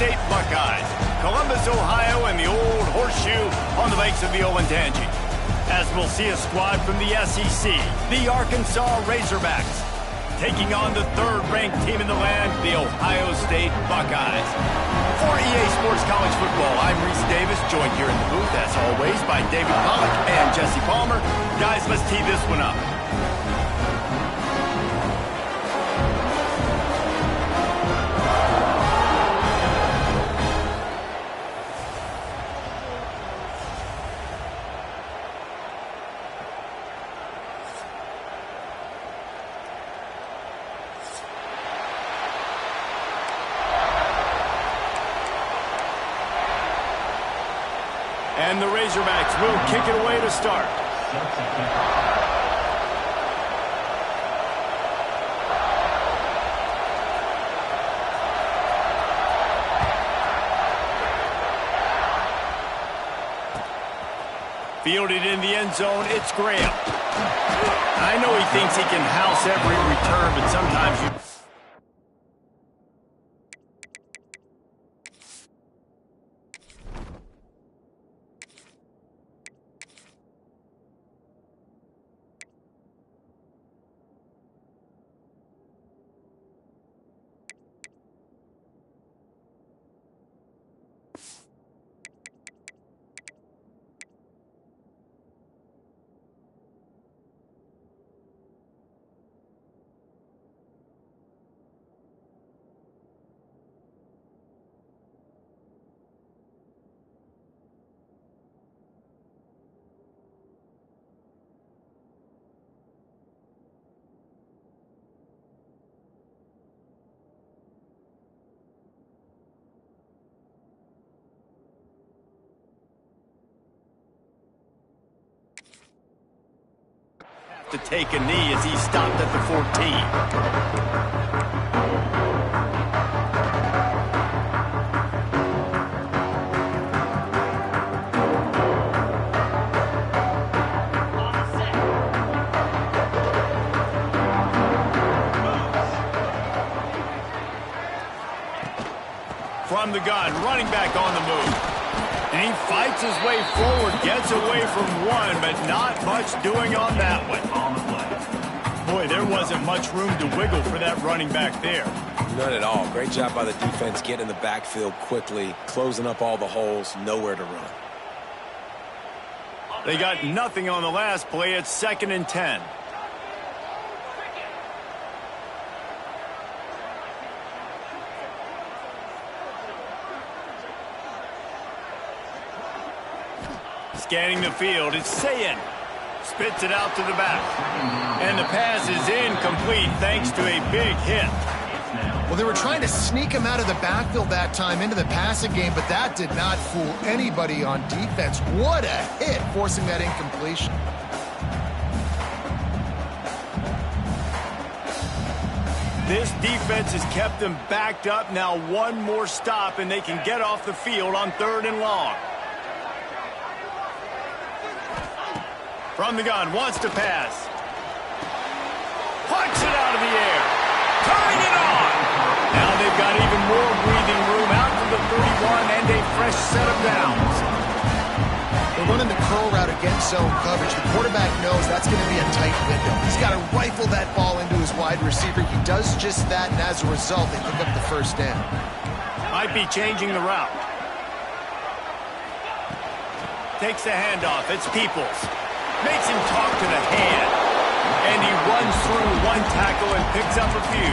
State Buckeyes. Columbus, Ohio, and the old horseshoe on the banks of the Olentangy. As we'll see a squad from the SEC, the Arkansas Razorbacks, taking on the third-ranked team in the land, the Ohio State Buckeyes. For EA Sports College Football, I'm Reese Davis, joined here in the booth, as always, by David Pollack and Jesse Palmer. Guys, let's tee this one up. And the Razorbacks will kick it away to start. Fielded in the end zone, it's Graham. I know he thinks he can house every return, but sometimes you... to take a knee as he stopped at the 14. From the gun, running back on the move. And he fights his way forward, gets away from one, but not much doing on that one. Boy, there wasn't much room to wiggle for that running back there. None at all. Great job by the defense getting in the backfield quickly, closing up all the holes, nowhere to run. They got nothing on the last play. It's 2nd and 10. Scanning the field, it's Sayin. Spits it out to the back. And the pass is incomplete thanks to a big hit. Well, they were trying to sneak him out of the backfield that time into the passing game, but that did not fool anybody on defense. What a hit, forcing that incompletion. This defense has kept them backed up. Now one more stop, and they can get off the field on 3rd and long. From the gun, wants to pass. Punch it out of the air. Turning it on. Now they've got even more breathing room out to the 31 and a fresh set of downs. They're running the curl route against zone coverage. The quarterback knows that's going to be a tight window. He's got to rifle that ball into his wide receiver. He does just that, and as a result, they pick up the 1st down. Might be changing the route. Takes the handoff. It's Peoples. Makes him talk to the hand. And he runs through one tackle and picks up a few.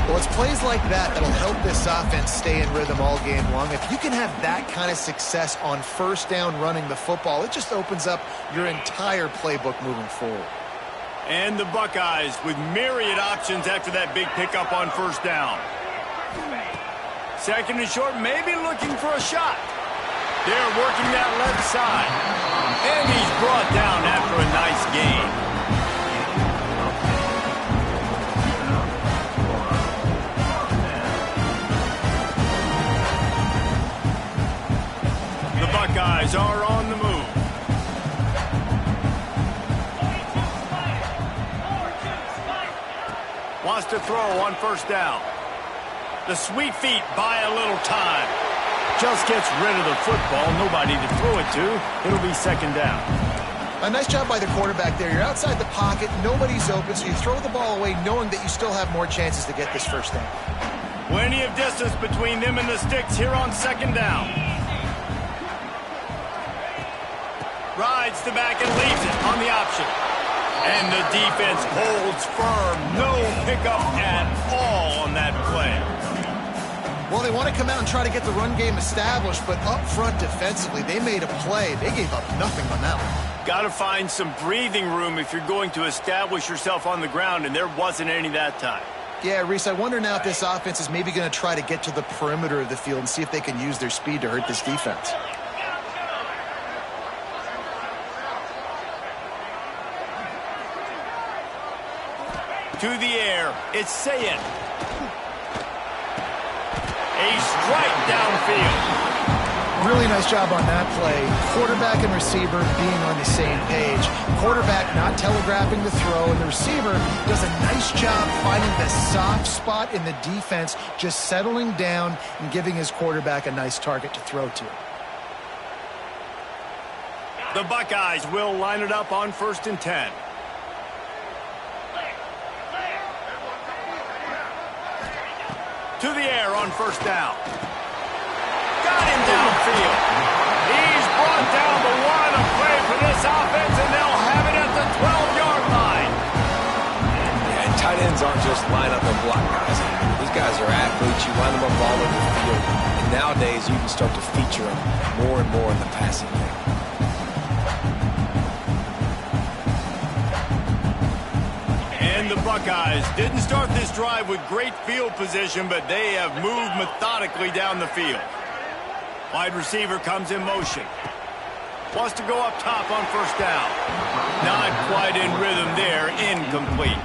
Well, it's plays like that that'll help this offense stay in rhythm all game long. If you can have that kind of success on 1st down running the football, it just opens up your entire playbook moving forward. And the Buckeyes with myriad options after that big pickup on 1st down. 2nd and short, maybe looking for a shot. They're working that left side. And he's brought down after a nice gain. The Buckeyes are on the move. Wants to throw on 1st down. The sweet feet buy a little time. Just gets rid of the football. Nobody to throw it to. It'll be second down. A nice job by the quarterback there. You're outside the pocket. Nobody's open, so you throw the ball away knowing that you still have more chances to get this first down. Plenty of distance between them and the sticks here on second down. Rides the back and leaves it on the option. And the defense holds firm. No pickup at all on that play. Well, they want to come out and try to get the run game established, but up front defensively, they made a play. They gave up nothing on that one. Got to find some breathing room if you're going to establish yourself on the ground, and there wasn't any that time. Yeah, Reese, I wonder now if this offense is maybe going to try to get to the perimeter of the field and see if they can use their speed to hurt this defense. To the air, it's Sayin. A strike downfield. Really nice job on that play. Quarterback and receiver being on the same page. Quarterback not telegraphing the throw, and the receiver does a nice job finding the soft spot in the defense, just settling down and giving his quarterback a nice target to throw to. The Buckeyes will line it up on 1st and 10. To the air on 1st down. Got him downfield. He's brought down the one of play for this offense, and they'll have it at the 12-yard line. Yeah, and tight ends aren't just line up and block guys. These guys are athletes. You line them up all over the field. And nowadays, you can start to feature them more and more in the passing game. And the Buckeyes didn't start this drive with great field position, but they have moved methodically down the field. Wide receiver comes in motion. Wants to go up top on 1st down. Not quite in rhythm there. Incomplete.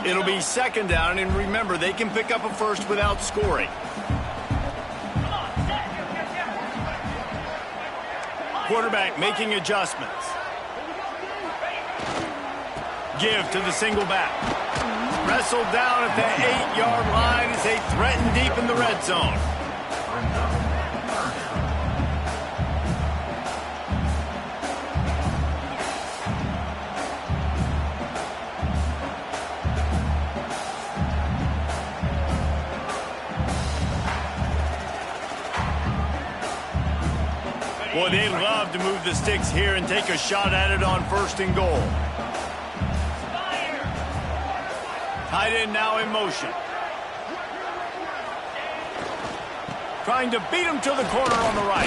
It'll be second down, and remember, they can pick up a first without scoring. Quarterback making adjustments. Give to the single back. Wrestled down at the 8-yard line as they threaten deep in the red zone. Boy, they'd love to move the sticks here and take a shot at it on 1st and goal. Tight end now in motion. Trying to beat him to the corner on the right.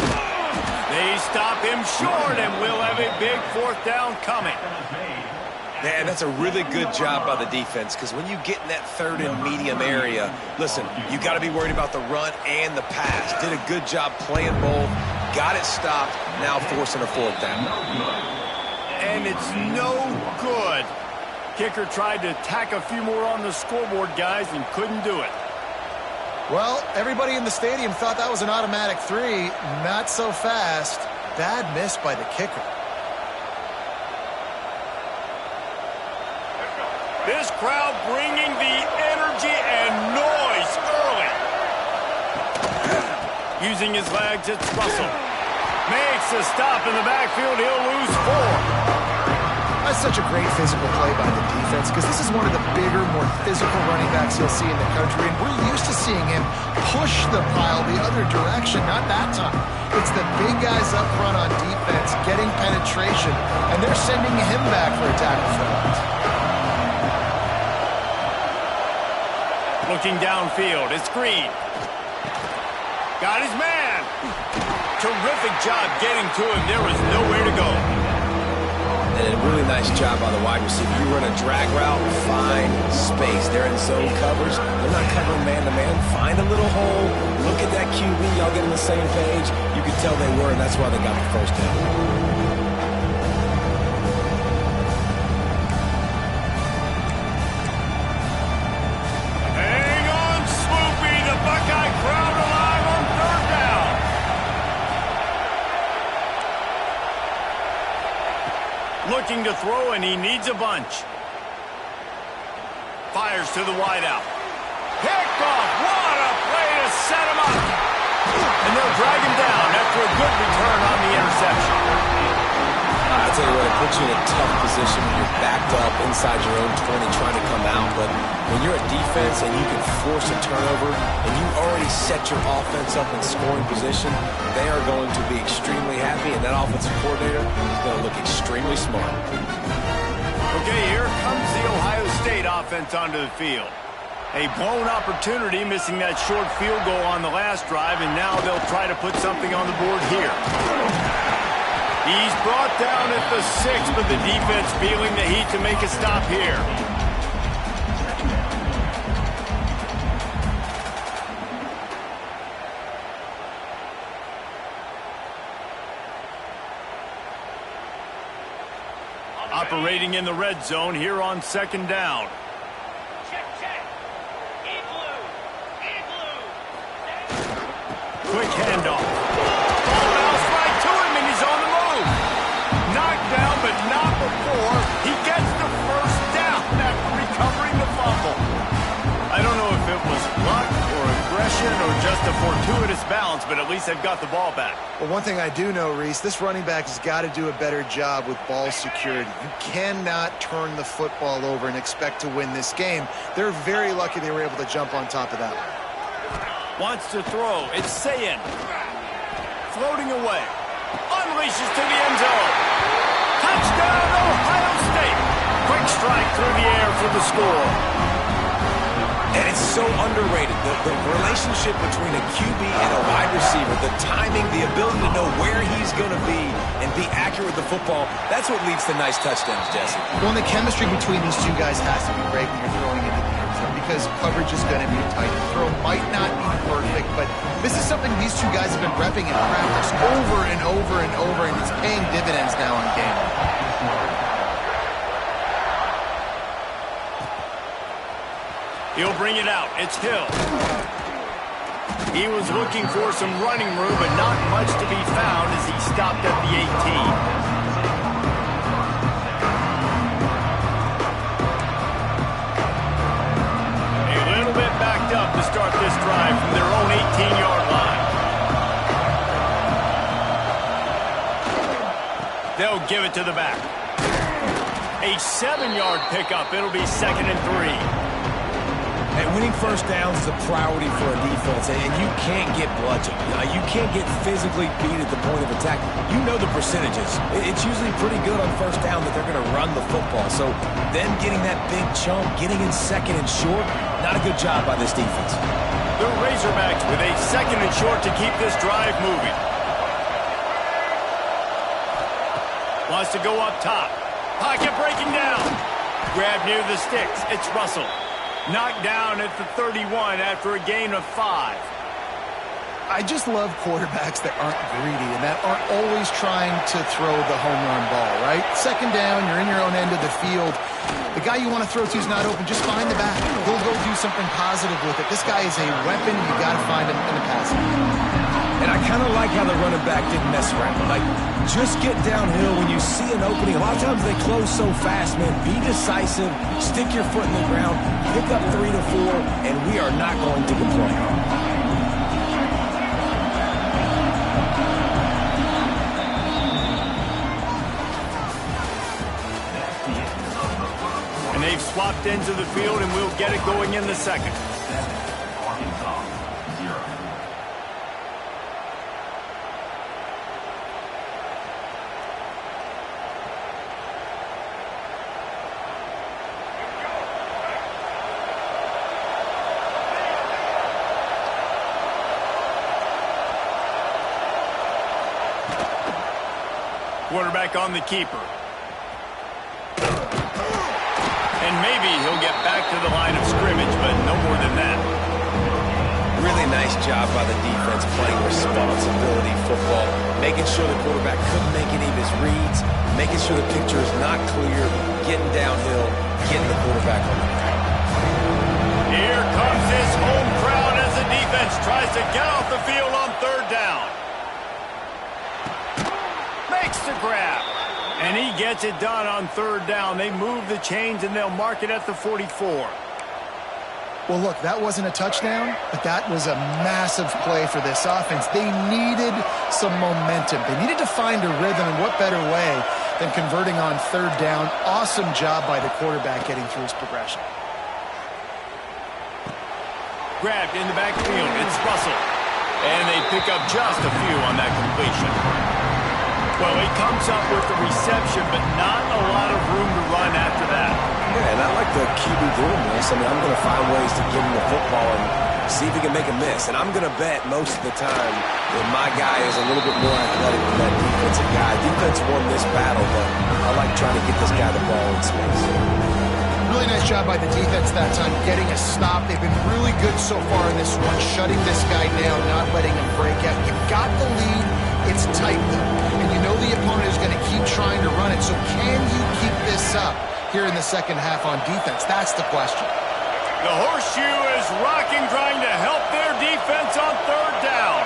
They stop him short, and we'll have a big 4th down coming. Man, that's a really good job by the defense, because when you get in that 3rd and medium area, listen, you got to be worried about the run and the pass. Did a good job playing both, got it stopped, now forcing a 4th down. And it's no good. Kicker tried to tack a few more on the scoreboard, guys, and couldn't do it. Well, everybody in the stadium thought that was an automatic 3. Not so fast. Bad miss by the kicker. This crowd bringing the energy and noise early. Using his legs, it's Russell. Makes a stop in the backfield. He'll lose 4. That's such a great physical play by the defense, because this is one of the bigger, more physical running backs you'll see in the country, and we're used to seeing him push the pile the other direction. Not that time. It's the big guys up front on defense getting penetration, and they're sending him back for a tackle for that. Looking downfield, it's Green. Got his man. Terrific job getting to him. There was nowhere to go. And a really nice job by the wide receiver. You run a drag route, find space. They're in zone coverage. They're not covering man-to-man. Find a little hole. Look at that QB. Y'all get on the same page. You could tell they were, and that's why they got the 1st down. looking to throw, and he needs a bunch. Fires to the wideout. Picked off. What a play to set him up. And they'll drag him down after a good return on the interception. I'll tell you what, it puts you in a tough position when you're backed up inside your own 20 trying to come out. But when you're a defense and you can force a turnover and you already set your offense up in scoring position, they are going to be extremely happy, and that offensive coordinator is going to look extremely smart. Okay, here comes the Ohio State offense onto the field. A blown opportunity, missing that short field goal on the last drive, and now they'll try to put something on the board here. He's brought down at the 6, but the defense feeling the heat to make a stop here. Operating in the red zone here on 2nd down. Quick handoff. Ball bounced right to him, and he's on the move. Knocked down, but not before he gets the first down after recovering the fumble. I don't know if it was luck or aggression or just a fortuitous bounce, but at least they've got the ball back. Well, one thing I do know, Reese, this running back has got to do a better job with ball security. You cannot turn the football over and expect to win this game. They're very lucky they were able to jump on top of that one. Wants to throw. It's Sayin. Floating away. Unleashes to the end zone. Touchdown, Ohio State. Quick strike through the air for the score. And it's so underrated. The relationship between a QB and a wide receiver, the timing, the ability to know where he's going to be and be accurate with the football, that's what leads to nice touchdowns, Jesse. Well, and the chemistry between these two guys has to be great when you're throwing into the end zone because coverage is going to be tight. The throw might not be perfect, but this is something these two guys have been repping in practice over and over and over, and it's paying dividends now in game. He'll bring it out. It's Hill. He was looking for some running room, but not much to be found as he stopped at the 18. A little bit backed up to start this drive from their own 18-yard line. They'll give it to the back. A 7-yard pickup. It'll be 2nd and 3. And winning first downs is a priority for a defense, and you can't get bludgeoned. You can't get physically beat at the point of attack. You know the percentages. It's usually pretty good on first down that they're going to run the football. So them getting that big chunk, getting in 2nd and short, not a good job by this defense. The Razorbacks with a 2nd and short to keep this drive moving. Wants to go up top. Pocket breaking down. Grab near the sticks. It's Russell. Knocked down at the 31 after a gain of 5. I just love quarterbacks that aren't greedy and that aren't always trying to throw the home run ball, right? 2nd down, you're in your own end of the field. The guy you want to throw to is not open. Just find the back. He'll go do something positive with it. This guy is a weapon. You got to find him in the passing game. And I kind of like how the running back didn't mess around. Like, just get downhill when you see an opening. A lot of times they close so fast, man. Be decisive. Stick your foot in the ground. Pick up 3 to 4, and we are not going to complain. And they've swapped ends of the field, and we'll get it going in the 2nd. Quarterback on the keeper. And maybe he'll get back to the line of scrimmage, but no more than that. Really nice job by the defense playing responsibility football, making sure the quarterback couldn't make any of his reads, making sure the picture is not clear, getting downhill, getting the quarterback on the ground. Here comes his home crowd as the defense tries to get off the field on 3rd down. Makes the grab. And he gets it done on third down. They move the chains, and they'll mark it at the 44. Well, look, that wasn't a touchdown, but that was a massive play for this offense. They needed some momentum. They needed to find a rhythm, and what better way than converting on third down. Awesome job by the quarterback getting through his progression. Grabbed in the backfield. It's Russell. And they pick up just a few on that completion. Well, he comes up with the reception, but not a lot of room to run after that. Yeah, and I like the QB doing this. I mean, I'm going to find ways to give him the football and see if he can make a miss. And I'm going to bet most of the time that my guy is a little bit more athletic than that defensive guy. Defense won this battle, but I like trying to get this guy the ball in space. Really nice job by the defense that time, getting a stop. They've been really good so far in this one, shutting this guy down, not letting him break out. You've got the lead. It's tight, though, and you know the opponent is going to keep trying to run it. So can you keep this up here in the second half on defense? That's the question. The horseshoe is rocking, trying to help their defense on third down.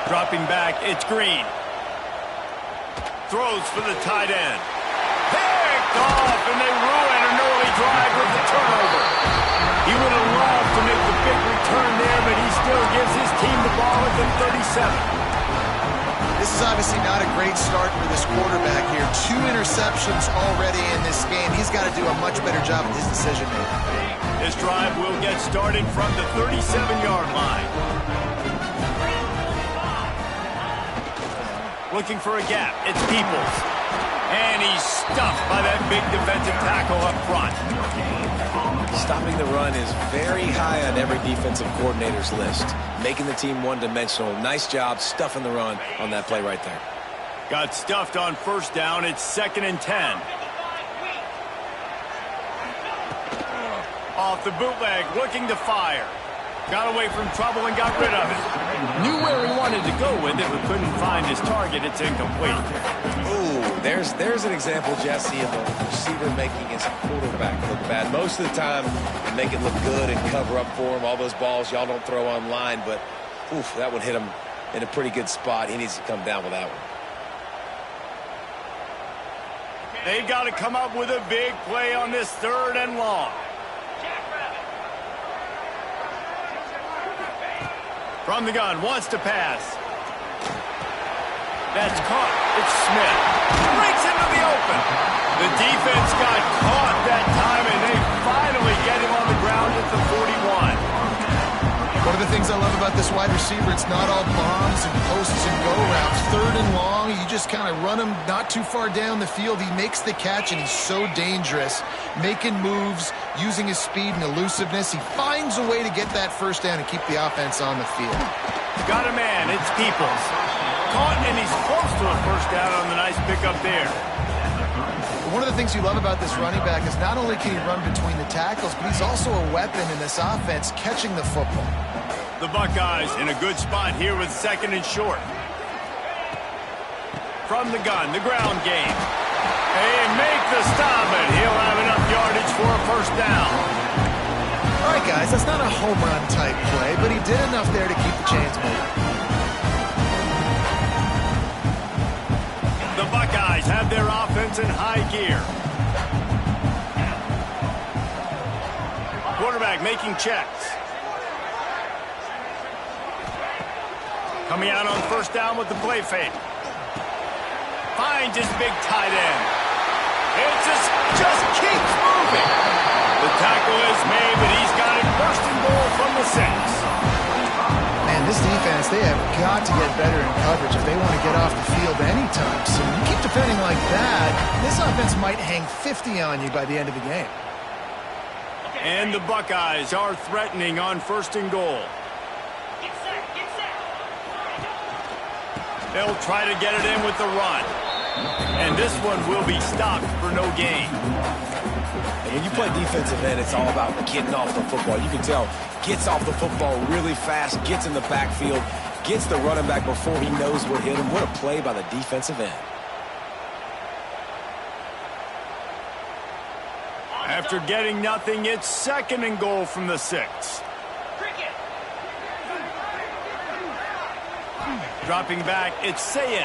Dropping back, it's Green. Throws for the tight end. Picked off, and they ruin an early drive with the turnover. He would have loved to make the big return there, but he still gives his team the ball at the 37. This is obviously not a great start for this quarterback here. 2 interceptions already in this game. He's got to do a much better job with his decision-making. This drive will get started from the 37-yard line. Looking for a gap. It's Peoples. And he's stuffed by that big defensive tackle up front. Stopping the run is very high on every defensive coordinator's list. Making the team one-dimensional. Nice job stuffing the run on that play right there. Got stuffed on first down. It's 2nd and 10. Off the bootleg, looking to fire. Got away from trouble and got rid of it. Knew where he wanted to go with it, but couldn't find his target. It's incomplete. Ooh, there's an example, Jesse, of the receiver making his quarterback look bad. Most of the time, they make it look good and cover up for him. All those balls y'all don't throw on line, but oof, that one hit him in a pretty good spot. He needs to come down with that one. They've got to come up with a big play on this 3rd and long. From the gun, wants to pass. That's caught. It's Smith. Breaks into the open. The defense got caught that time, and they finally get him on the ground at the 41. One of the things I love about this wide receiver, it's not all bombs and posts and go routes. 3rd and long, you just kind of run him not too far down the field. He makes the catch, and he's so dangerous, making moves, using his speed and elusiveness. He finds a way to get that first down and keep the offense on the field. Got a man. It's Peoples. Caught, and he's close to a first down on the nice pickup there. One of the things you love about this running back is not only can he run between the tackles, but he's also a weapon in this offense, catching the football. The Buckeyes in a good spot here with 2nd and short. From the gun, the ground game. They make the stop, and he'll have enough yardage for a first down. All right, guys, that's not a home run type play, but he did enough there to keep the chains moving. The Buckeyes have their offense in high gear. Quarterback making checks. Coming out on first down with the play fake. Finds his big tight end. It just keeps moving. The tackle is made, but he's got it 1st and goal from the 6. Man, this defense, they have got to get better in coverage if they want to get off the field anytime soon. You keep defending like that, this offense might hang 50 on you by the end of the game. And the Buckeyes are threatening on 1st and goal. They'll try to get it in with the run. And this one will be stopped for no gain. And when you play defensive end, it's all about getting off the football. You can tell, gets off the football really fast, gets in the backfield, gets the running back before he knows what hit him. What a play by the defensive end. After getting nothing, it's 2nd and goal from the 6. Dropping back, it's Sayin. And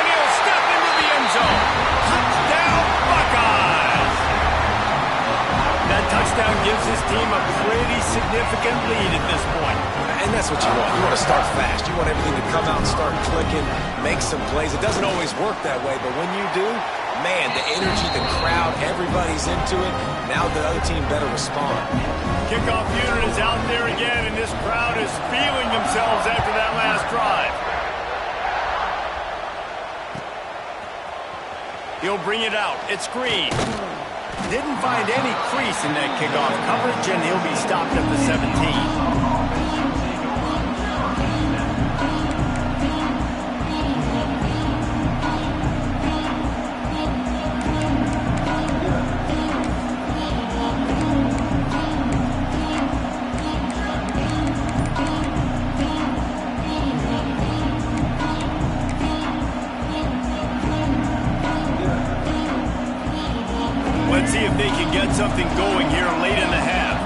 he'll step into the end zone. Touchdown, Buckeyes! That touchdown gives his team a pretty significant lead at this point. And that's what you want. You want to start fast. You want everything to come out and start clicking, make some plays. It doesn't always work that way, but when you do, man, the energy, the crowd, everybody's into it. Now the other team better respond. Kickoff unit is out there again, and this crowd is feeling themselves after that last drive. He'll bring it out. It's Green. Didn't find any crease in that kickoff coverage, and he'll be stopped at the 17. Let's see if they can get something going here late in the half.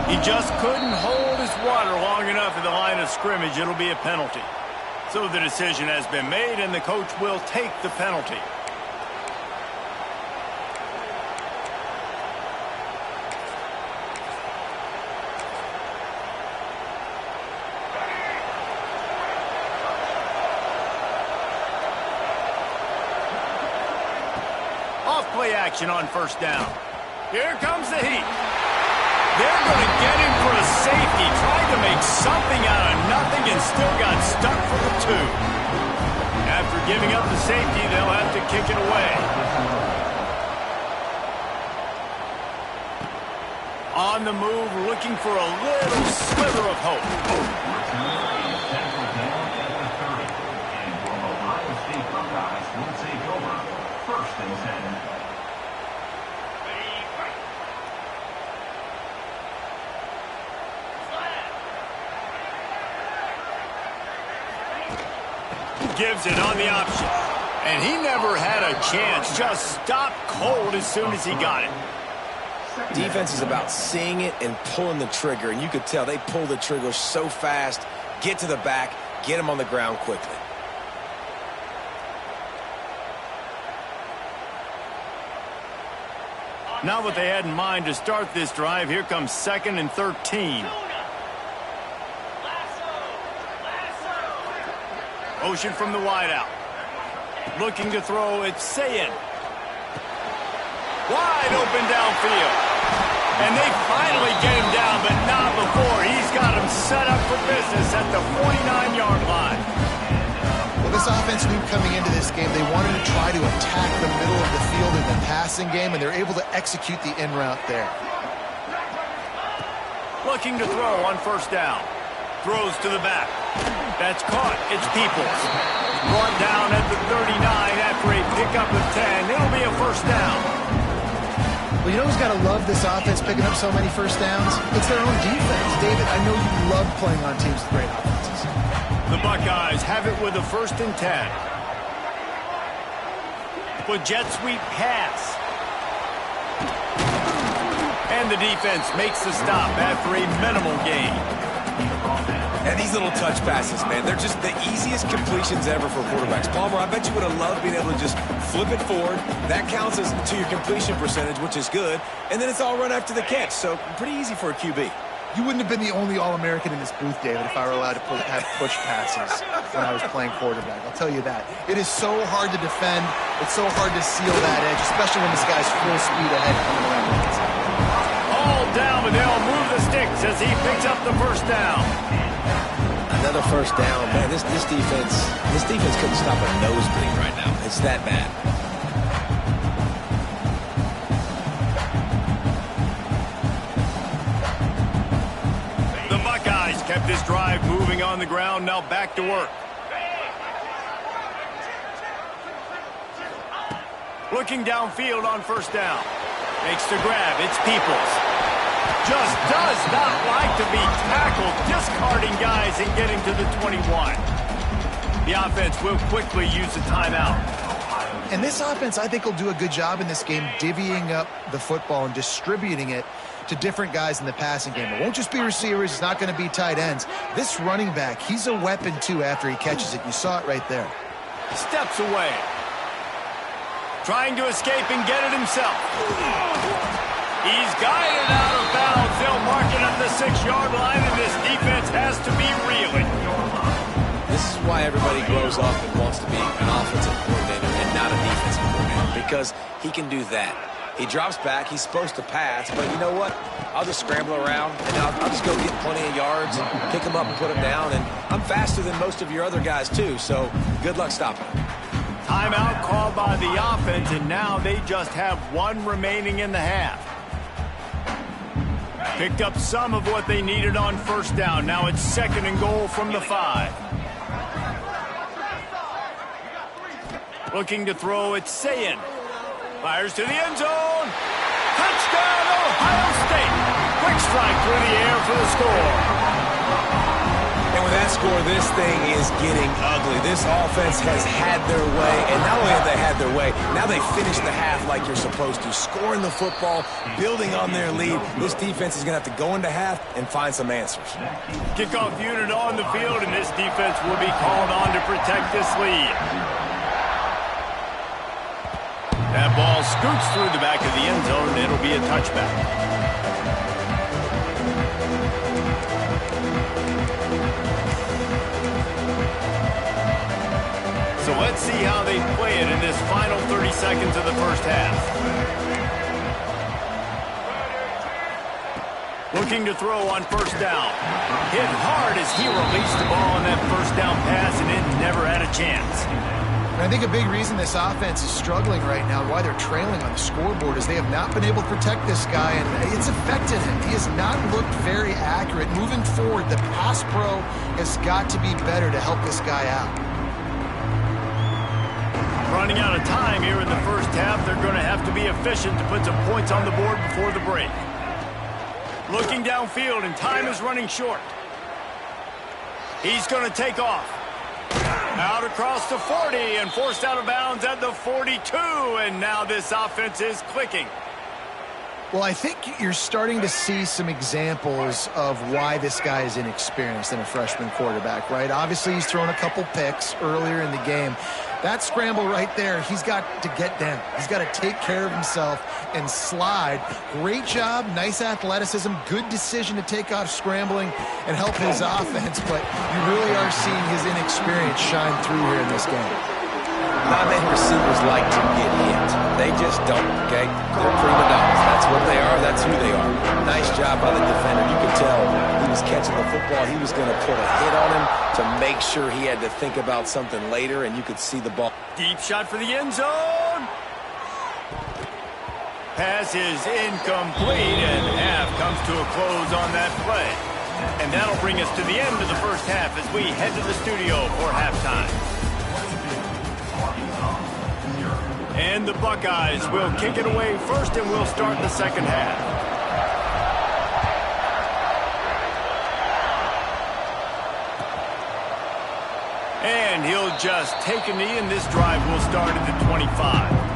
He just couldn't hold his water long enough at the line of scrimmage. It'll be a penalty. So the decision has been made, and the coach will take the penalty. Play action on 1st down. Here comes the heat. They're going to get him for a safety. Tried to make something out of nothing and still got stuck for the 2. After giving up the safety, they'll have to kick it away. On the move, looking for a little sliver of hope. Gives it on the option. And he never had a chance. Just stopped cold as soon as he got it. Defense is about seeing it and pulling the trigger. And you could tell they pull the trigger so fast, get to the back, get him on the ground quickly. Not what they had in mind to start this drive. Here comes 2nd and 13. Motion from the wideout. Looking to throw, it's Sayin. Wide open downfield. And they finally get him down, but not before. He's got him set up for business at the 49-yard line. Well, this offense knew coming into this game they wanted to try to attack the middle of the field in the passing game, and they're able to execute the in route there. Looking to throw on 1st down. Throws to the back. That's caught. It's Peoples. Brought down at the 39 after a pickup of 10. It'll be a 1st down. Well, you know who's got to love this offense picking up so many 1st downs? It's their own defense. David, I know you love playing on teams with great offenses. The Buckeyes have it with a 1st and 10. With jet sweep pass. And the defense makes the stop after a minimal gain. And these little touch passes, man, they're just the easiest completions ever for quarterbacks. Palmer, I bet you would have loved being able to just flip it forward. That counts as to your completion percentage, which is good. And then it's all run after the catch, so pretty easy for a QB. You wouldn't have been the only All-American in this booth, David, if I were allowed to have push passes when I was playing quarterback. I'll tell you that. It is so hard to defend. It's so hard to seal that edge, especially when this guy's full speed ahead coming around the inside. All down, and they'll move the sticks as he picks up the 1st down. Another 1st down, man. This defense couldn't stop a nosebleed right now. It's that bad. The Buckeyes kept this drive moving on the ground. Now back to work. Looking downfield on 1st down. Makes the grab. It's Peoples. Just does not like to be tackled, discarding guys and getting to the 21. The offense will quickly use the timeout. And this offense, I think, will do a good job in this game divvying up the football and distributing it to different guys in the passing game. It won't just be receivers. It's not going to be tight ends. This running back, he's a weapon, too, after he catches it. You saw it right there. Steps away. Trying to escape and get it himself. He's guided out of bounds. They'll mark it at the 6-yard line, and this defense has to be reeling. This is why everybody grows up and wants to be an offensive coordinator and not a defensive coordinator, because he can do that. He drops back. He's supposed to pass, but you know what? I'll just scramble around, and I'll just go get plenty of yards, pick him up and put him down, and I'm faster than most of your other guys, too, so good luck stopping him. Timeout called by the offense, and now they just have one remaining in the half. Picked up some of what they needed on first down. Now it's 2nd and goal from the 5. Looking to throw, it's Sayin. Fires to the end zone. Touchdown, Ohio State. Quick strike through the air for the score. And with that score, this thing is getting ugly. This offense has had their way, and not only have they had their way, now they finish the half like you're supposed to, scoring the football, building on their lead. This defense is going to have to go into half and find some answers. Kickoff unit on the field, and this defense will be called on to protect this lead. That ball scoots through the back of the end zone, and it'll be a touchback. So let's see how they play it in this final 30 seconds of the first half. Looking to throw on first down. Hit hard as he released the ball on that first down pass, and it never had a chance. And I think a big reason this offense is struggling right now, why they're trailing on the scoreboard, is they have not been able to protect this guy, and it's affected him. He has not looked very accurate. Moving forward, the pass pro has got to be better to help this guy out. Running out of time here in the first half, they're going to have to be efficient to put some points on the board before the break. Looking downfield, and time is running short. He's going to take off. Out across the 40 and forced out of bounds at the 42, and now this offense is clicking. Well, I think you're starting to see some examples of why this guy is inexperienced in a freshman quarterback, right? Obviously, he's thrown a couple picks earlier in the game. That scramble right there, he's got to get down. He's got to take care of himself and slide. Great job, nice athleticism, good decision to take off scrambling and help his offense, but you really are seeing his inexperience shine through here in this game. Not many receivers like to get hit. They just don't, okay? They're prima donnas. That's what they are. That's who they are. Nice job by the defender. You could tell he was catching the football. He was going to put a hit on him to make sure he had to think about something later, and you could see the ball. Deep shot for the end zone. Pass is incomplete, and half comes to a close on that play. And that'll bring us to the end of the first half as we head to the studio for halftime. And the Buckeyes will kick it away first, and we'll start the second half. And he'll just take a knee, and this drive will start at the 25.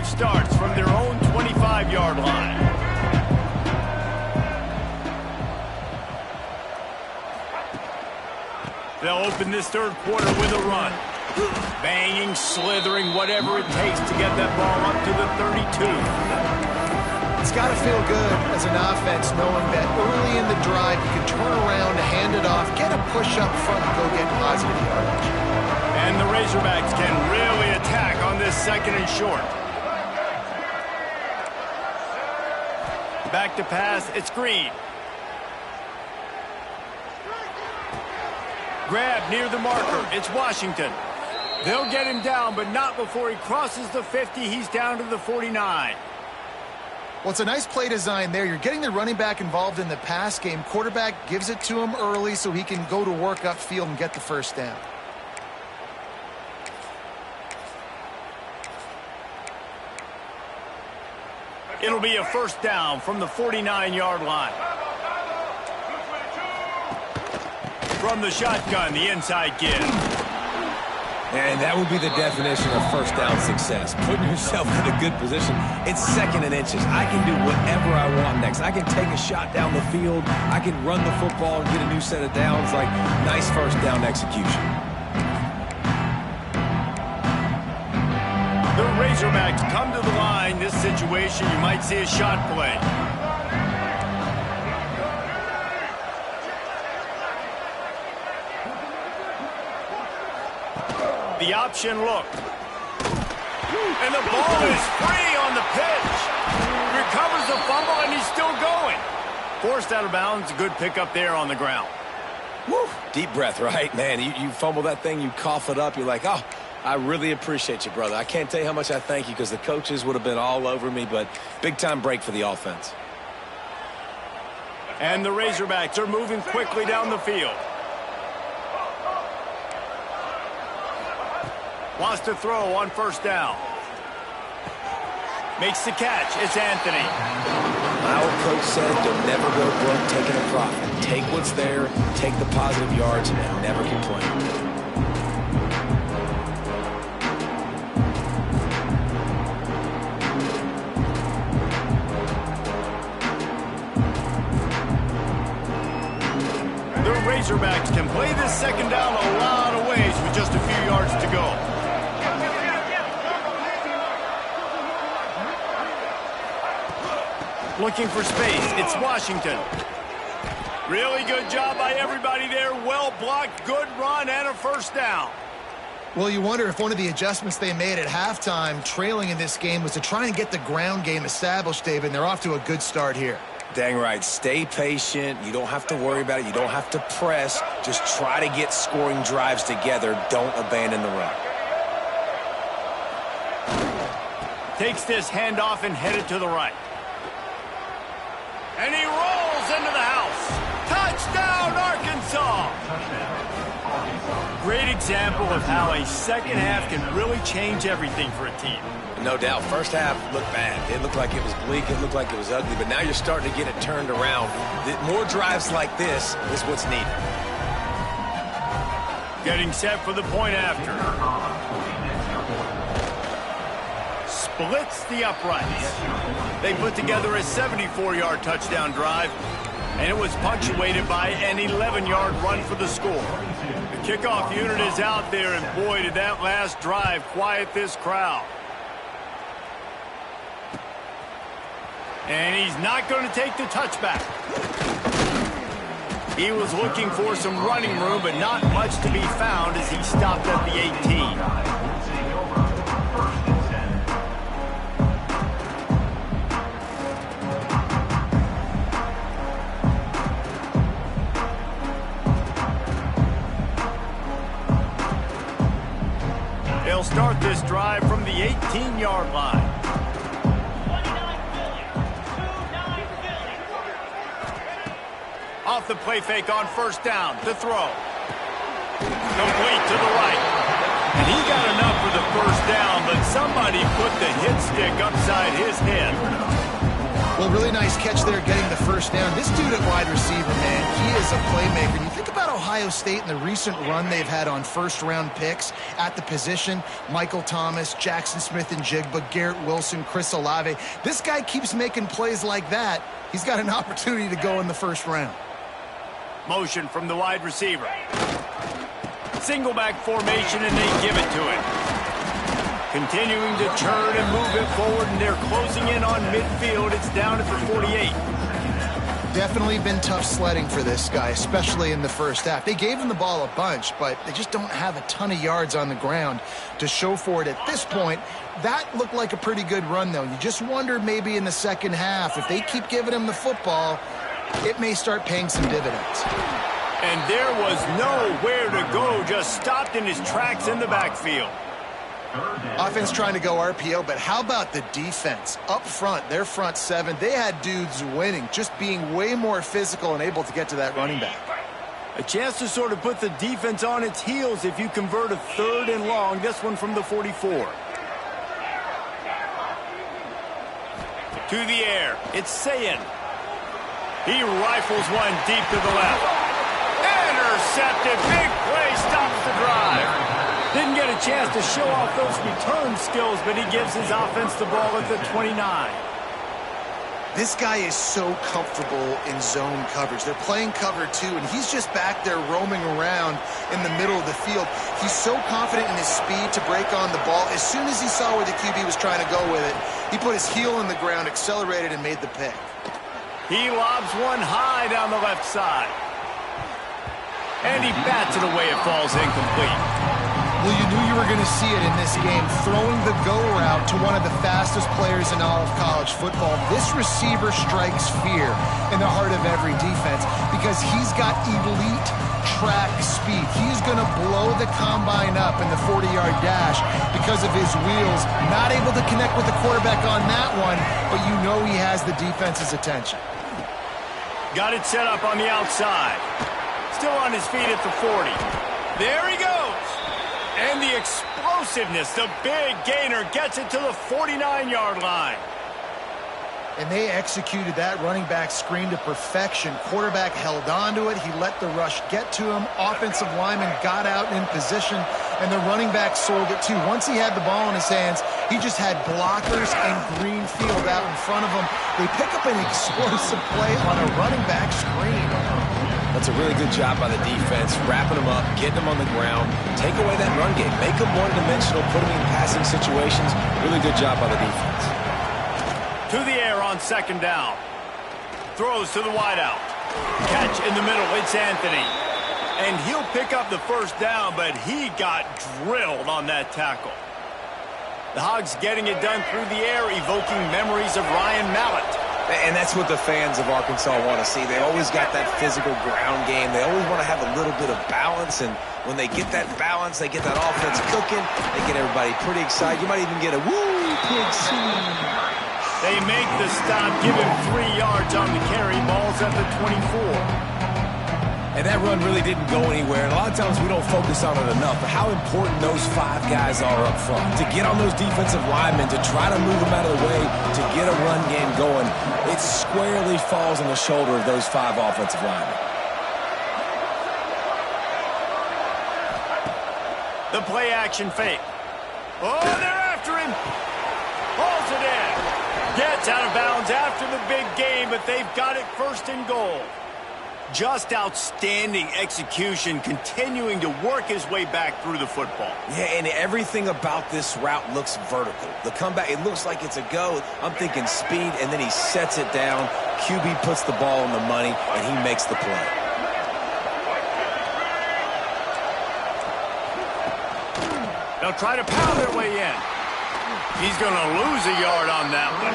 Starts from their own 25-yard line. They'll open this third quarter with a run. Banging, slithering, whatever it takes to get that ball up to the 32. It's got to feel good as an offense knowing that early in the drive you can turn around, hand it off, get a push up front, and go get positive yardage. And the Razorbacks can really attack on this 2nd and short. Back to pass, it's Green. Grab near the marker, it's Washington. They'll get him down, but not before he crosses the 50. He's down to the 49. Well, it's a nice play design there. You're getting the running back involved in the pass game. Quarterback gives it to him early so he can go to work upfield and get the first down. It'll be a first down from the 49-yard line. From the shotgun, the inside give. And that would be the definition of first down success. Putting yourself in a good position. It's second and inches. I can do whatever I want next. I can take a shot down the field. I can run the football and get a new set of downs. Like, nice first down execution. The Razorbacks come to the line. This situation, you might see a shot play. The option look. And the ball is free on the pitch. Recovers the fumble, and he's still going. Forced out of bounds. A good pickup there on the ground. Woo. Deep breath, right? Man, you fumble that thing, you cough it up. You're like, oh, I really appreciate you, brother. I can't tell you how much I thank you because the coaches would have been all over me, but big-time break for the offense. And the Razorbacks are moving quickly down the field. Wants to throw on first down. Makes the catch. It's Anthony. My old coach said, don't never go broke taking a profit. Take what's there, take the positive yards, and never complain. The Razorbacks can play this second down a lot of ways with just a few yards to go. Looking for space. It's Washington. Really good job by everybody there. Well blocked, good run, and a first down. Well, you wonder if one of the adjustments they made at halftime, trailing in this game, was to try and get the ground game established, David, and they're off to a good start here. Dang right. Stay patient. You don't have to worry about it. You don't have to press. Just try to get scoring drives together. Don't abandon the run. Takes this handoff and headed to the right. And he rolls into the house. Touchdown, Arkansas! Great example of how a second half can really change everything for a team. No doubt. First half looked bad. It looked like it was bleak. It looked like it was ugly. But now you're starting to get it turned around. More drives like this is what's needed. Getting set for the point after. Splits the uprights. They put together a 74-yard touchdown drive, and it was punctuated by an 11-yard run for the score. The kickoff unit is out there, and boy, did that last drive quiet this crowd. And he's not going to take the touchback. He was looking for some running room, but not much to be found as he stopped at the 18. They'll start this drive from the 18-yard line. Off the play fake on first down to throw. Complete to the right. And he got enough for the first down, but somebody put the hit stick upside his head. Well, really nice catch there getting the first down. This dude at wide receiver, man, he is a playmaker. And you think about Ohio State and the recent run they've had on first-round picks at the position. Michael Thomas, Jackson Smith and Jigba, Garrett Wilson, Chris Olave. This guy keeps making plays like that. He's got an opportunity to go in the first round. Motion from the wide receiver. Single back formation, and they give it to him. Continuing to turn and move it forward, and they're closing in on midfield. It's down at the 48. Definitely been tough sledding for this guy, especially in the first half. They gave him the ball a bunch, but they just don't have a ton of yards on the ground to show for it at this point. That looked like a pretty good run, though. You just wonder maybe in the second half, if they keep giving him the football, it may start paying some dividends. And there was nowhere to go, just stopped in his tracks in the backfield. Offense trying to go RPO, but how about the defense? Up front, their front seven, they had dudes winning, just being way more physical and able to get to that running back. A chance to sort of put the defense on its heels if you convert a 3rd and long, this one from the 44. To the air, it's Sayin. He rifles one deep to the left. Intercepted, big play, stops the drive. Didn't get a chance to show off those return skills, but he gives his offense the ball at the 29. This guy is so comfortable in zone coverage. They're playing cover 2, and he's just back there roaming around in the middle of the field. He's so confident in his speed to break on the ball. As soon as he saw where the QB was trying to go with it, he put his heel in the ground, accelerated, and made the pick. He lobs one high down the left side. And he bats it away. It falls incomplete. Well, you knew you were going to see it in this game, throwing the go route to one of the fastest players in all of college football. This receiver strikes fear in the heart of every defense because he's got elite track speed. He's going to blow the combine up in the 40-yard dash because of his wheels. Not able to connect with the quarterback on that one, but you know he has the defense's attention. Got it set up on the outside. Still on his feet at the 40. There he goes. And the explosiveness, the big gainer, gets it to the 49-yard line. And they executed that running back screen to perfection. Quarterback held on to it. He let the rush get to him. Offensive lineman got out in position, and the running back sold it too. Once he had the ball in his hands, he just had blockers and green field out in front of him. They pick up an explosive play on a running back screen. That's a really good job by the defense, wrapping them up, getting them on the ground, take away that run game, make them one-dimensional, put them in passing situations. Really good job by the defense. To the air on second down. Throws to the wideout. Catch in the middle, it's Anthony. And he'll pick up the first down, but he got drilled on that tackle. The Hogs getting it done through the air, evoking memories of Ryan Mallett. And that's what the fans of Arkansas want to see. They always got that physical ground game. They always want to have a little bit of balance, and when they get that balance, they get that offense cooking, they get everybody pretty excited. You might even get a woo, big scene. They make the stop, give him 3 yards on the carry. Ball's at the 24. And that run really didn't go anywhere. And a lot of times we don't focus on it enough, but how important those 5 guys are up front. To get on those defensive linemen, to try to move them out of the way, to get a run game going, it squarely falls on the shoulder of those 5 offensive linemen. The play action fake. Oh, they're after him. Hauls it in. Gets out of bounds after the big game, but they've got it first and goal. Just outstanding execution, continuing to work his way back through the football. Yeah, and everything about this route looks vertical. The comeback, it looks like it's a go. I'm thinking speed, and then he sets it down. QB puts the ball on the money, and he makes the play. They'll try to pound their way in. He's going to lose a yard on that one.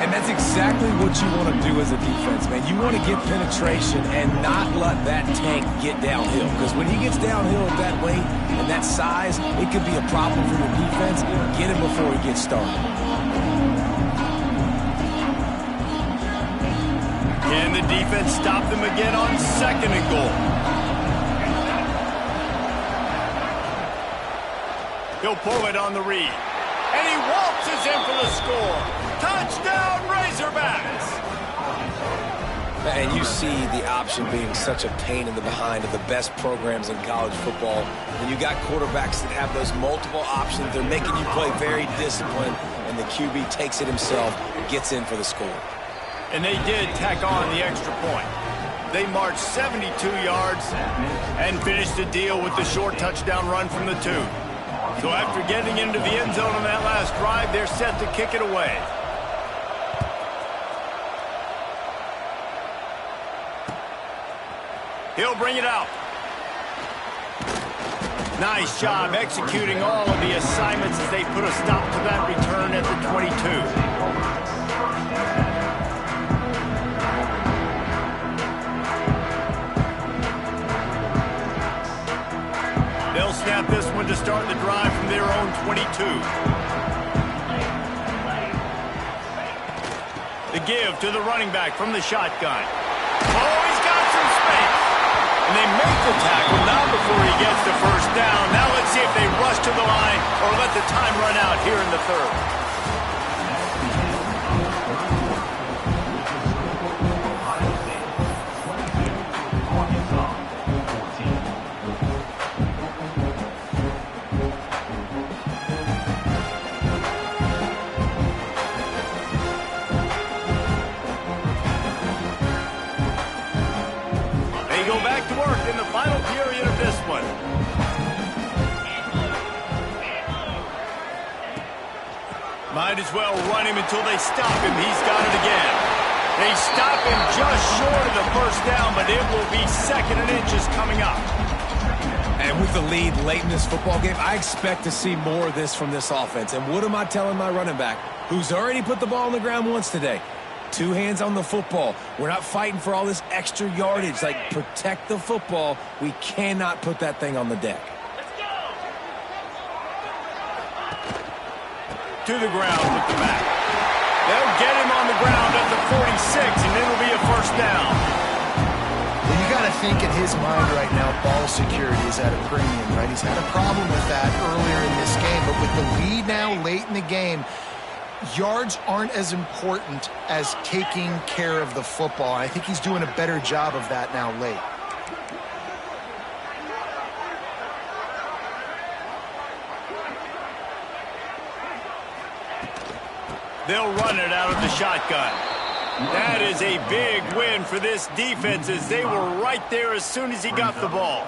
And that's exactly what you want to do as a defense, man. You want to get penetration and not let that tank get downhill. Because when he gets downhill at that weight and that size, it could be a problem for your defense. Get him before he gets started. Can the defense stop them again on second and goal? He'll pull it on the read. And he waltzes in for the score. Touchdown, Razorbacks! And you see the option being such a pain in the behind of the best programs in college football. When you got quarterbacks that have those multiple options, they're making you play very disciplined, and the QB takes it himself, gets in for the score. And they did tack on the extra point. They marched 72 yards and finished the deal with the short touchdown run from the 2. So after getting into the end zone on that last drive, they're set to kick it away. He'll bring it out. Nice job executing all of the assignments as they put a stop to that return at the 22. They'll snap this one to start the drive from their own 22. The give to the running back from the shotgun. Oh, he's got some space. And they make the tackle now before he gets the first down. Now let's see if they rush to the line or let the time run out here in the third. Might as well run him until they stop him. He's got it again. They stop him just short of the first down, but it will be 2nd and inches coming up. And with the lead late in this football game, I expect to see more of this from this offense. And what am I telling my running back, who's already put the ball on the ground once today? 2 hands on the football. We're not fighting for all this extra yardage. Like, protect the football. We cannot put that thing on the deck. To the ground with the back. They'll get him on the ground at the 46, and it'll be a first down. Well, you got to think in his mind right now, ball security is at a premium, right? He's had a problem with that earlier in this game, but with the lead now late in the game, yards aren't as important as taking care of the football. I think he's doing a better job of that now late. They'll run it out of the shotgun. That is a big win for this defense, as they were right there as soon as he got the ball.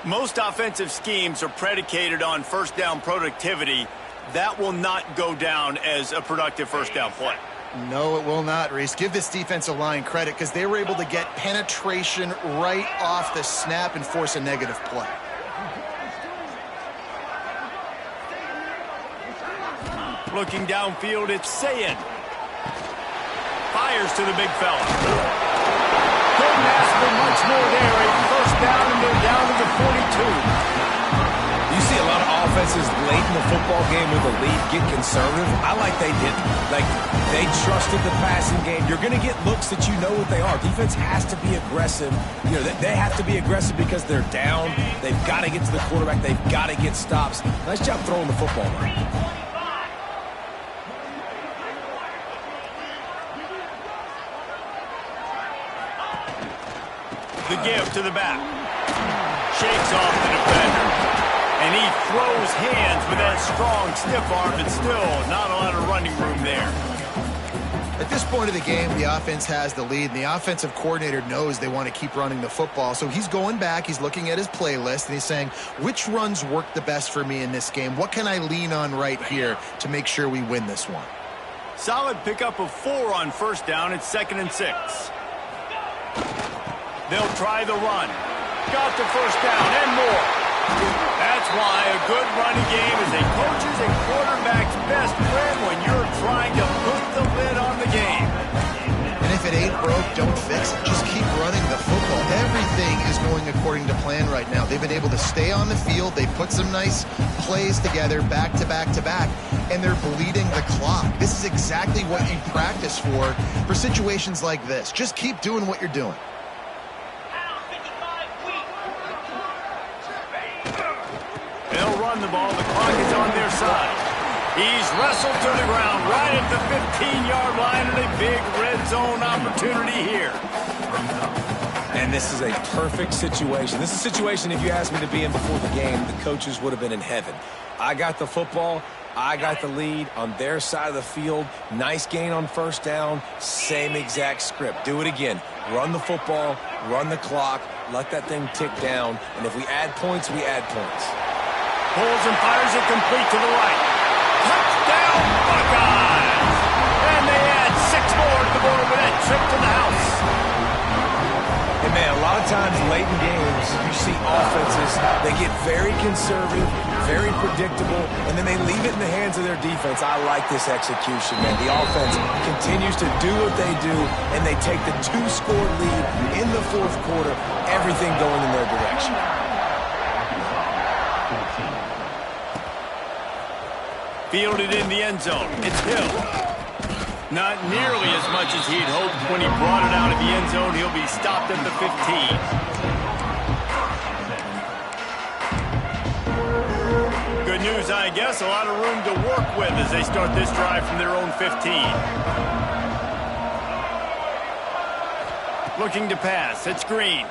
Most offensive schemes are predicated on first down productivity. That will not go down as a productive first down play. No, it will not, Reese. Give this defensive line credit because they were able to get penetration right off the snap and force a negative play. Looking downfield, it's Sayed. Fires to the big fella. Couldn't ask for much more there. A first down, and they're down to the 42. You see a lot of offenses late in the football game with a lead get conservative. I like they didn't. Like, they trusted the passing game. You're going to get looks that you know what they are. Defense has to be aggressive. You know, they have to be aggressive because they're down. They've got to get to the quarterback. They've got to get stops. Nice job throwing the football. The give to the back. Shakes off the defender. And he throws hands with that strong, stiff arm, but still not a lot of running room there. At this point of the game, the offense has the lead, and the offensive coordinator knows they want to keep running the football. So he's going back, he's looking at his playlist, and he's saying, which runs work the best for me in this game? What can I lean on right here to make sure we win this one? Solid pickup of 4 on first down. It's 2nd and 6. They'll try the run. Got the first down and more. That's why a good running game is a coach's and quarterback's best friend when you're trying to put the lid on the game. And if it ain't broke, don't fix it. Just keep running the football. Everything is going according to plan right now. They've been able to stay on the field. They put some nice plays together back to back to back, and they're bleeding the clock. This is exactly what you practice for situations like this. Just keep doing what you're doing. They'll run the ball. The clock is on their side. He's wrestled to the ground right at the 15-yard line, and a big red zone opportunity here. And this is a perfect situation. This is a situation, if you asked me to be in before the game, the coaches would have been in heaven. I got the football. I got the lead on their side of the field. Nice gain on first down. Same exact script. Do it again. Run the football. Run the clock. Let that thing tick down. And if we add points, we add points. Pulls and fires it complete to the right. Touchdown, Buckeyes! And they add 6 more to the board with that trip to the house. And, man, a lot of times late in games, you see offenses, they get very conservative, very predictable, and then they leave it in the hands of their defense. I like this execution, man. The offense continues to do what they do, and they take the 2-score lead in the 4th quarter, everything going in their direction. Fielded in the end zone. It's Hill. Not nearly as much as he'd hoped when he brought it out of the end zone. He'll be stopped at the 15. Good news, I guess. A lot of room to work with as they start this drive from their own 15. Looking to pass. It's Green.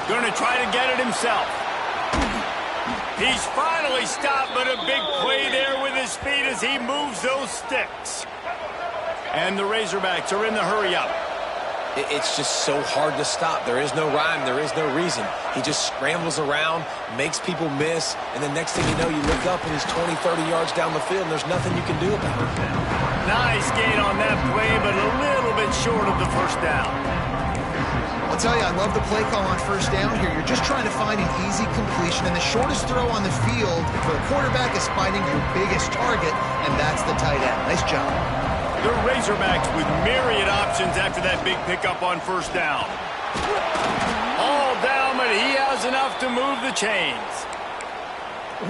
Going to try to get it himself. He's finally stopped, but a big play there with his feet as he moves those sticks. And the Razorbacks are in the hurry-up. It's just so hard to stop. There is no rhyme. There is no reason. He just scrambles around, makes people miss, and then next thing you know, you look up and he's 20, 30 yards down the field, and there's nothing you can do about it. Nice gain on that play, but a little bit short of the first down. I'll tell you, I love the play call on first down here. You're just trying to find an easy completion, and the shortest throw on the field for the quarterback is finding your biggest target, and that's the tight end. Nice job. The Razorbacks with myriad options after that big pickup on first down. All down, but he has enough to move the chains.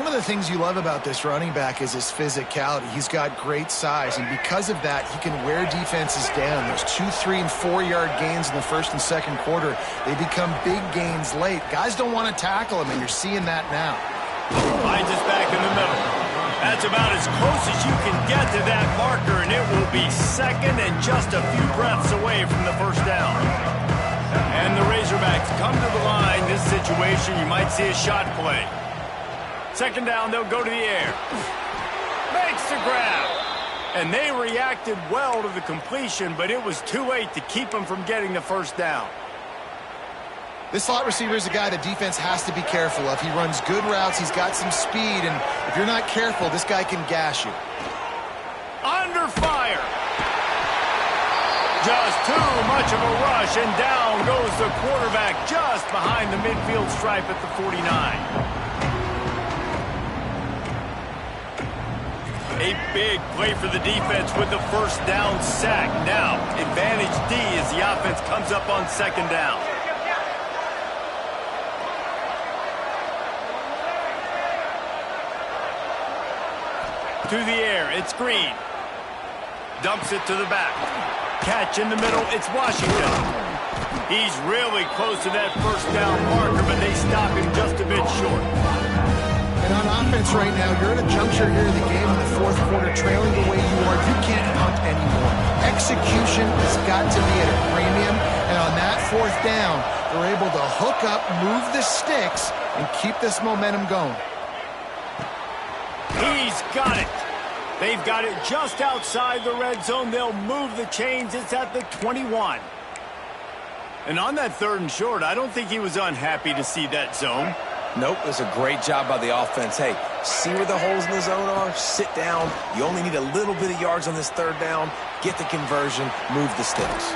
One of the things you love about this running back is his physicality. He's got great size, and because of that, he can wear defenses down. Those 2, 3, and 4-yard gains in the first and second quarter, they become big gains late. Guys don't want to tackle him, and you're seeing that now. Finds us back in the middle. That's about as close as you can get to that marker, and it will be second and just a few breaths away from the first down. And the Razorbacks come to the line. This situation, you might see a shot play. Second down, they'll go to the air. Makes the grab. And they reacted well to the completion, but it was too late to keep them from getting the first down. This slot receiver is a guy the defense has to be careful of. He runs good routes, he's got some speed, and if you're not careful, this guy can gash you. Under fire. Just too much of a rush, and down goes the quarterback just behind the midfield stripe at the 49. A big play for the defense with the first down sack. Now, advantage D as the offense comes up on second down. To the air, it's Green. Dumps it to the back. Catch in the middle, it's Washington. He's really close to that first down marker, but they stop him just a bit short. And on offense right now, you're at a juncture here in the game in the fourth quarter, trailing the way you are. You can't punt anymore. Execution has got to be at a premium, and on that fourth down, they're able to hook up, move the sticks, and keep this momentum going. He's got it. They've got it just outside the red zone. They'll move the chains. It's at the 21. And on that third and short, I don't think he was unhappy to see that zone. Nope, it was a great job by the offense. Hey, see where the holes in the zone are? Sit down. You only need a little bit of yards on this third down. Get the conversion. Move the sticks.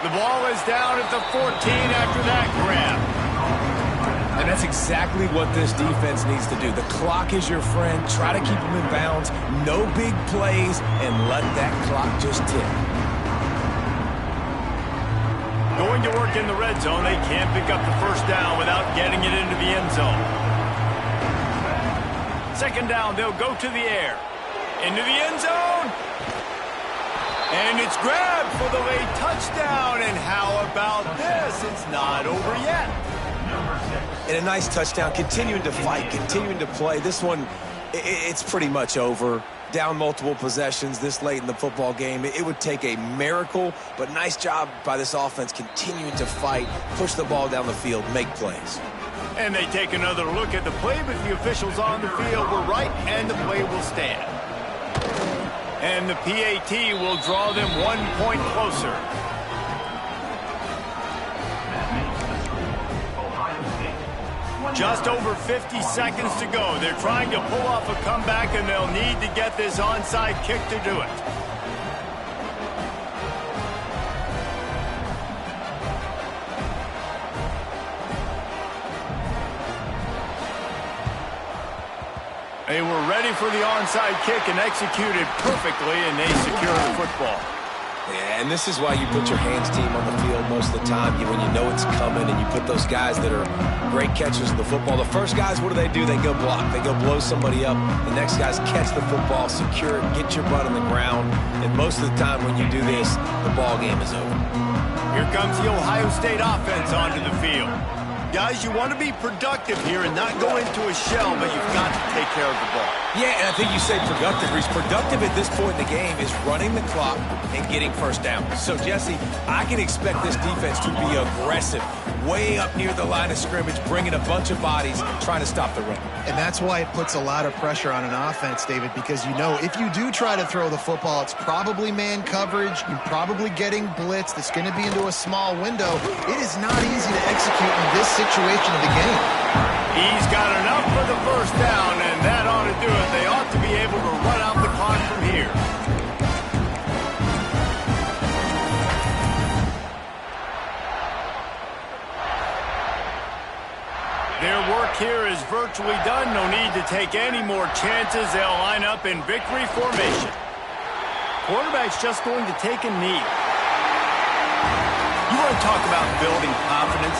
The ball is down at the 14 after that grab. And that's exactly what this defense needs to do. The clock is your friend. Try to keep them in bounds. No big plays, and let that clock just tick. Going to work in the red zone. They can't pick up the first down without getting it into the end zone. Second down, they'll go to the air. Into the end zone. And it's grabbed for the late touchdown. And how about this? It's not over yet. And a nice touchdown, continuing to fight, continuing to play. This one, it's pretty much over. Down multiple possessions this late in the football game. It would take a miracle, but nice job by this offense continuing to fight, push the ball down the field, make plays. And they take another look at the play, but the officials on the field were right, and the play will stand. And the PAT will draw them 1 point closer. Just over 50 seconds to go. They're trying to pull off a comeback, and they'll need to get this onside kick to do it. They were ready for the onside kick and executed perfectly, and they secure the football. Yeah, and this is why you put your hands team on the field most of the time. When you know it's coming, and you put those guys that are great catchers of the football. The first guys, what do? They go block. They go blow somebody up. The next guys catch the football, secure it, get your butt on the ground. And most of the time when you do this, the ball game is over. Here comes the Ohio State offense onto the field. Guys, you want to be productive productive here and not go into a shell, but you've got to take care of the ball. Yeah, and I think you say productive, Reese. Productive at this point in the game is running the clock and getting first down. So, Jesse, I can expect this defense to be aggressive, way up near the line of scrimmage, bringing a bunch of bodies, trying to stop the run. And that's why it puts a lot of pressure on an offense, David, because you know if you do try to throw the football, it's probably man coverage. You're probably getting blitzed. It's going to be into a small window. It is not easy to execute in this situation of the game. He's got enough for the first down, and that ought to do it. They ought to be able to run out the clock from here. Their work here is virtually done. No need to take any more chances. They'll line up in victory formation. Quarterback's just going to take a knee. You want to talk about building confidence?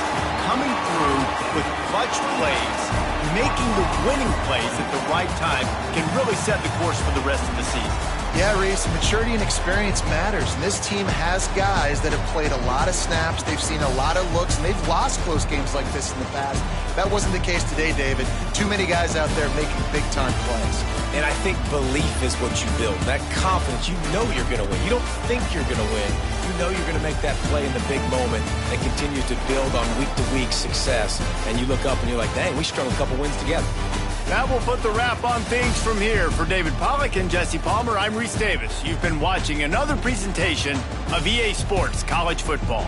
Coming through with clutch plays, making the winning plays at the right time can really set the course for the rest of the season. Yeah, Reese, maturity and experience matters. And this team has guys that have played a lot of snaps. They've seen a lot of looks, and they've lost close games like this in the past. That wasn't the case today, David. Too many guys out there making big-time plays. And I think belief is what you build. That confidence, you know you're going to win. You don't think you're going to win. You know you're going to make that play in the big moment that continues to build on week-to-week success. And you look up and you're like, dang, we strung a couple wins together. That will put the wrap on things from here. For David Pollack and Jesse Palmer, I'm Reese Davis. You've been watching another presentation of EA Sports College Football.